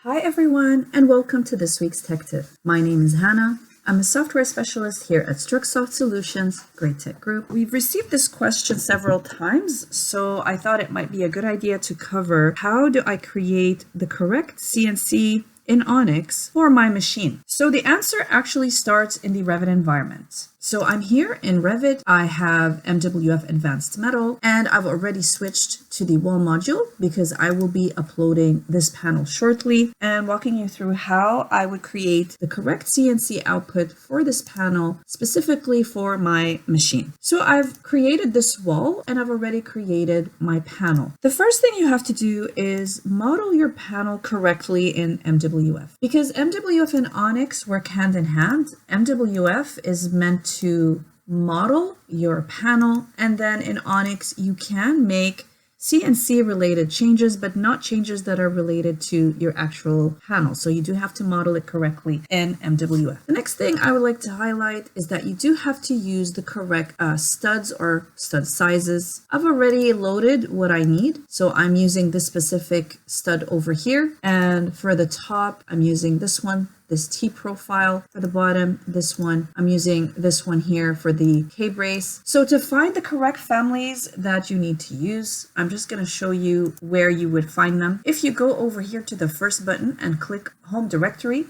Hi everyone, and welcome to this week's Tech Tip. My name is Hannah. I'm a software specialist here at Strucsoft Solutions, Great Tech Group. We've received this question several times, so I thought it might be a good idea to cover how do I create the correct CNC in Onyx for my machine. So the answer actually starts in the Revit environment. So I'm here in Revit. I have MWF Advanced Metal, and I've already switched to the wall module because I will be uploading this panel shortly and walking you through how I would create the correct CNC output for this panel specifically for my machine. So I've created this wall and I've already created my panel. The first thing you have to do is model your panel correctly in MWF. Because MWF and Onyx work hand in hand, MWF is meant to model your panel, and then in Onyx you can make CNC related changes, but not changes that are related to your actual panel. So you do have to model it correctly in MWF. The next thing I would like to highlight is that you do have to use the correct studs or stud sizes. I've already loaded what I need. So I'm using this specific stud over here. And for the top, I'm using this one, this T profile. For the bottom, this one, I'm using this one here for the K-brace. So to find the correct families that you need to use, I'm just going to show you where you would find them. If you go over here to the first button and click Home Directory,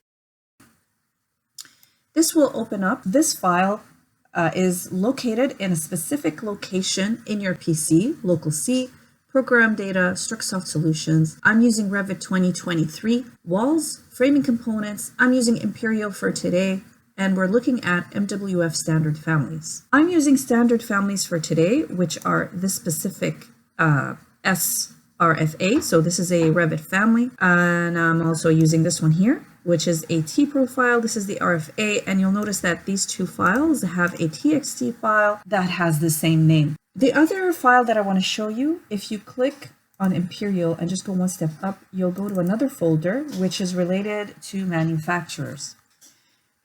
this will open up. This file is located in a specific location in your PC, local C, Program Data, Strucsoft Solutions. I'm using Revit 2023. Walls, framing components, I'm using Imperial for today, and we're looking at MWF standard families. I'm using standard families for today, which are this specific SRFA. So this is a Revit family, and I'm also using this one here, which is a T profile. This is the RFA, and you'll notice that these two files have a TXT file that has the same name. The other file that I want to show you, if you click on Imperial and just go one step up, you'll go to another folder, which is related to manufacturers.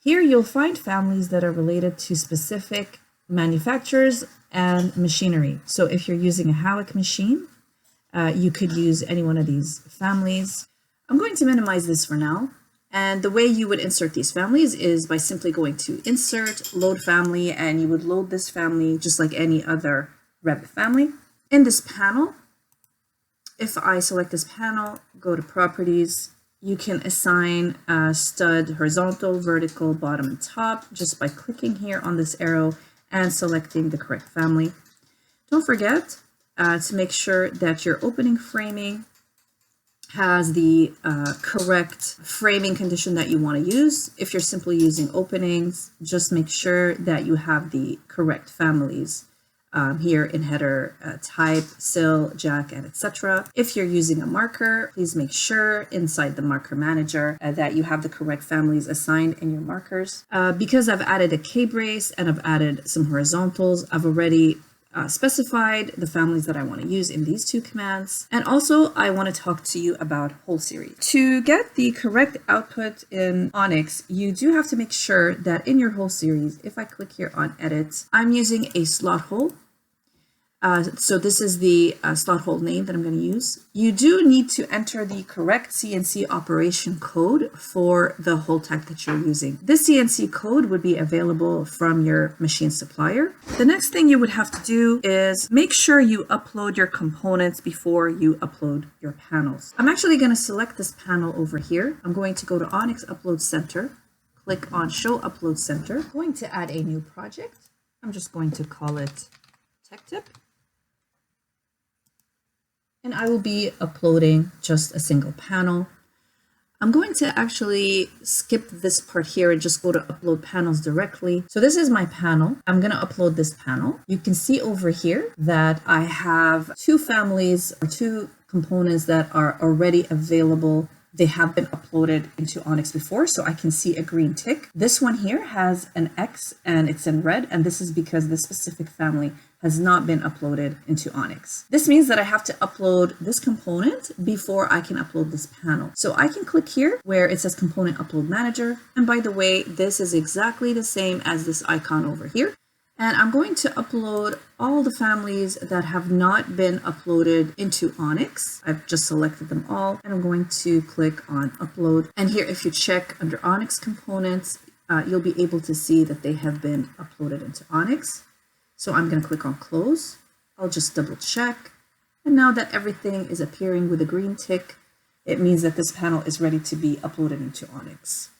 Here you'll find families that are related to specific manufacturers and machinery. So if you're using a Howick machine, you could use any one of these families. I'm going to minimize this for now. And the way you would insert these families is by simply going to Insert, Load Family, and you would load this family just like any other Revit family. In this panel, if I select this panel, go to Properties, you can assign a stud horizontal, vertical, bottom, and top just by clicking here on this arrow and selecting the correct family. Don't forget to make sure that your opening framing has the correct framing condition that you want to use. If you're simply using openings, just make sure that you have the correct families here in header, type, sill, jack, and etc. If you're using a marker, please make sure inside the marker manager that you have the correct families assigned in your markers. Because I've added a K-brace and I've added some horizontals, I've already specified the families that I want to use in these two commands. And also I want to talk to you about whole series. To get the correct output in Onyx, you do have to make sure that in your whole series, if I click here on edit, I'm using a slot hole. So this is the slot hole name that I'm going to use. You do need to enter the correct CNC operation code for the hole type that you're using. This CNC code would be available from your machine supplier. The next thing you would have to do is make sure you upload your components before you upload your panels. I'm actually going to select this panel over here. I'm going to go to Onyx Upload Center, click on Show Upload Center. I'm going to add a new project. I'm just going to call it Tech Tip. And I will be uploading just a single panel. I'm going to actually skip this part here and just go to upload panels directly. So this is my panel. I'm going to upload this panel. You can see over here that I have two families or two components that are already available. They have been uploaded into Onyx before, so I can see a green tick. This one here has an X and it's in red, and this is because this specific family has not been uploaded into Onyx. This means that I have to upload this component before I can upload this panel. So I can click here where it says Component Upload Manager. And by the way, this is exactly the same as this icon over here. And I'm going to upload all the families that have not been uploaded into Onyx. I've just selected them all, and I'm going to click on upload. And here, if you check under Onyx components, you'll be able to see that they have been uploaded into Onyx. So I'm going to click on close. I'll just double check. And now that everything is appearing with a green tick, it means that this panel is ready to be uploaded into Onyx.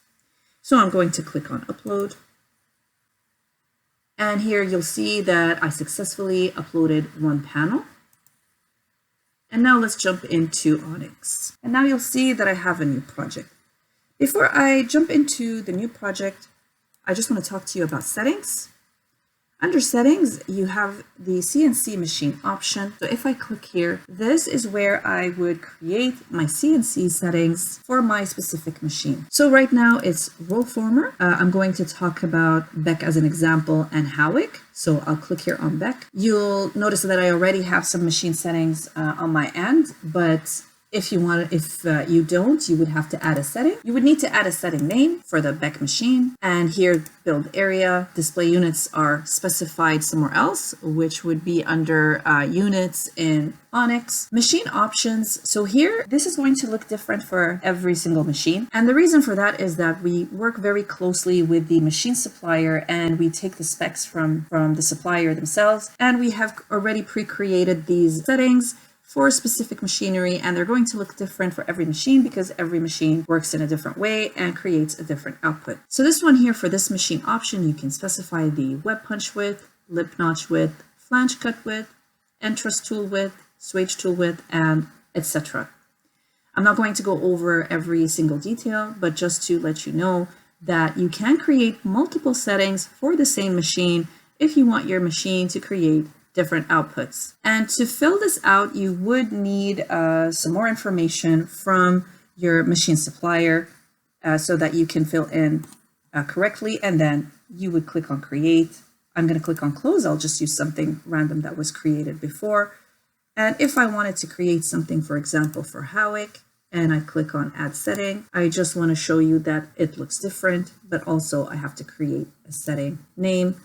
So I'm going to click on upload. And here you'll see that I successfully uploaded one panel. And now let's jump into Onyx. And now you'll see that I have a new project. Before I jump into the new project, I just want to talk to you about settings. Under settings, you have the CNC machine option. So if I click here, this is where I would create my CNC settings for my specific machine. So right now it's roll former. I'm going to talk about Beck as an example and Howick. So I'll click here on Beck. You'll notice that I already have some machine settings on my end, but if you don't, you would have to add a setting. You would need to add a setting name for the Beck machine. And here, build area, display units are specified somewhere else, which would be under units in Onyx. Machine options. So here, this is going to look different for every single machine. And the reason for that is that we work very closely with the machine supplier, and we take the specs from the supplier themselves. And we have already pre-created these settings for specific machinery, and they're going to look different for every machine because every machine works in a different way and creates a different output. So this one here, for this machine option, you can specify the web punch width, lip notch width, flange cut width, end truss tool width, swage tool width, and etc. I'm not going to go over every single detail, but just to let you know that you can create multiple settings for the same machine if you want your machine to create different outputs. And to fill this out, you would need some more information from your machine supplier so that you can fill in correctly. And then you would click on create. I'm going to click on close. I'll just use something random that was created before. And if I wanted to create something, for example, for Howick, and I click on add setting, I just want to show you that it looks different, but also I have to create a setting name.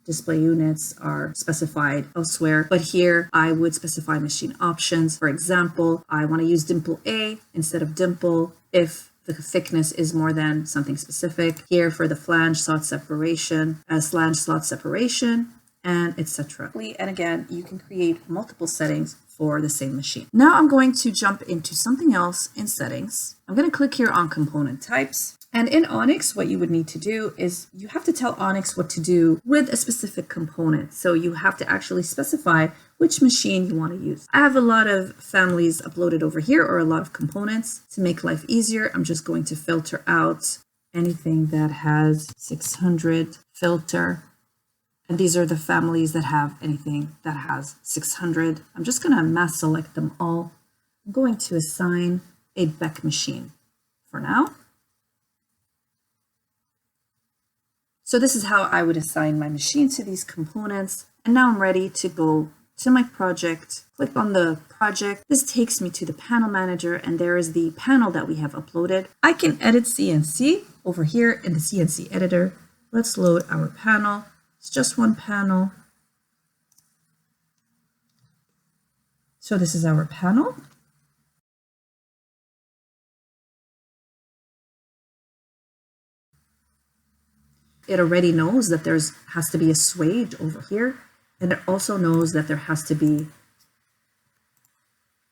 Display units are specified elsewhere, but here I would specify machine options. For example, I want to use dimple A instead of dimple if the thickness is more than something specific. Here for the flange slot separation, flange slot separation, and etc. And again, you can create multiple settings for the same machine. Now I'm going to jump into something else in settings. I'm going to click here on component types. And in Onyx, what you would need to do is you have to tell Onyx what to do with a specific component. So you have to actually specify which machine you want to use. I have a lot of families uploaded over here, or a lot of components. To make life easier, I'm just going to filter out anything that has 600 filter. And these are the families that have anything that has 600. I'm just going to mass select them all. I'm going to assign a Beck machine for now. So this is how I would assign my machine to these components. And now I'm ready to go to my project, click on the project. This takes me to the panel manager, and there is the panel that we have uploaded. I can edit CNC over here in the CNC editor. Let's load our panel. It's just one panel. So this is our panel. It already knows that has to be a swage over here. And it also knows that there has to be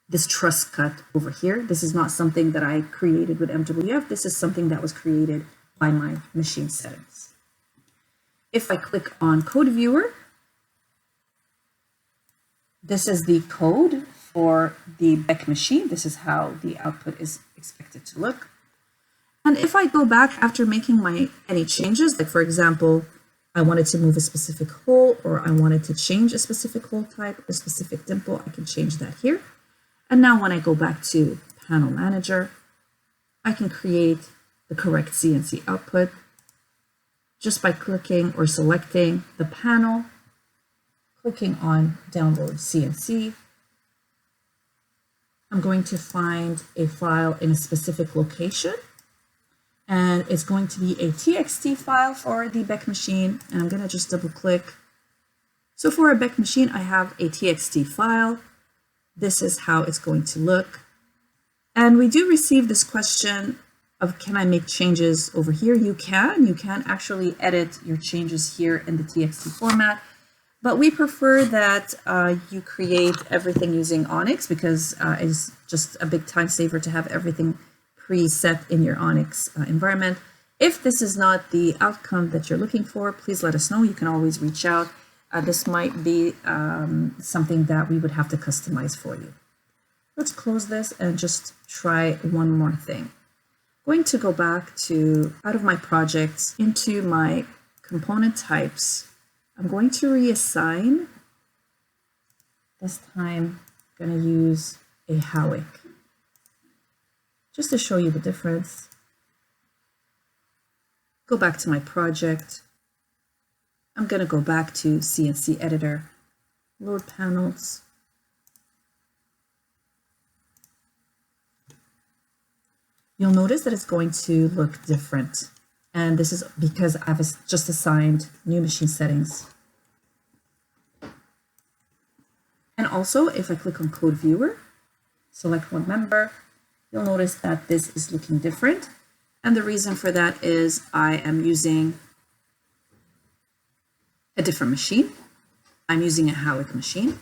this truss cut over here. This is not something that I created with MWF. This is something that was created by my machine settings. If I click on code viewer, this is the code for the Beck machine. This is how the output is expected to look. And if I go back after making any changes, like for example, I wanted to move a specific hole, or I wanted to change a specific hole type, a specific dimple, I can change that here. And now when I go back to Panel Manager, I can create the correct CNC output just by clicking or selecting the panel, clicking on Download CNC. I'm going to find a file in a specific location. And it's going to be a TXT file for the Beck machine. And I'm going to just double click So for a Beck machine, I have a TXT file. This is how it's going to look. And we do receive this question of, can I make changes over here? You can actually edit your changes here in the TXT format, but we prefer that you create everything using Onyx because it's just a big time saver to have everything preset in your Onyx environment. If this is not the outcome that you're looking for, please let us know. You can always reach out. This might be something that we would have to customize for you. Let's close this and just try one more thing. I'm going to go back to out of my projects into my component types. I'm going to reassign. This time I'm going to use a Howick just to show you the difference. Go back to my project. I'm going to go back to CNC editor, load panels. You'll notice that it's going to look different. And this is because I've just assigned new machine settings. And also, if I click on Code Viewer, select one member, you'll notice that this is looking different. And the reason for that is I am using a different machine. I'm using a Howick machine.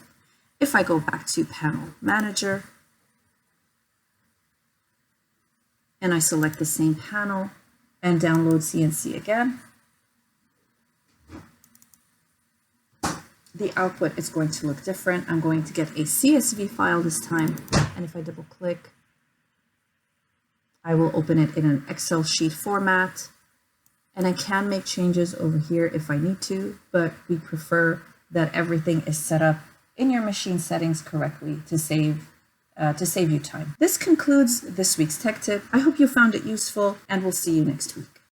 If I go back to Panel Manager, and I select the same panel and download CNC again, the output is going to look different. I'm going to get a CSV file this time, and if I double click, I will open it in an Excel sheet format, and I can make changes over here if I need to, but we prefer that everything is set up in your machine settings correctly to save you time. This concludes this week's tech tip. I hope you found it useful, and we'll see you next week.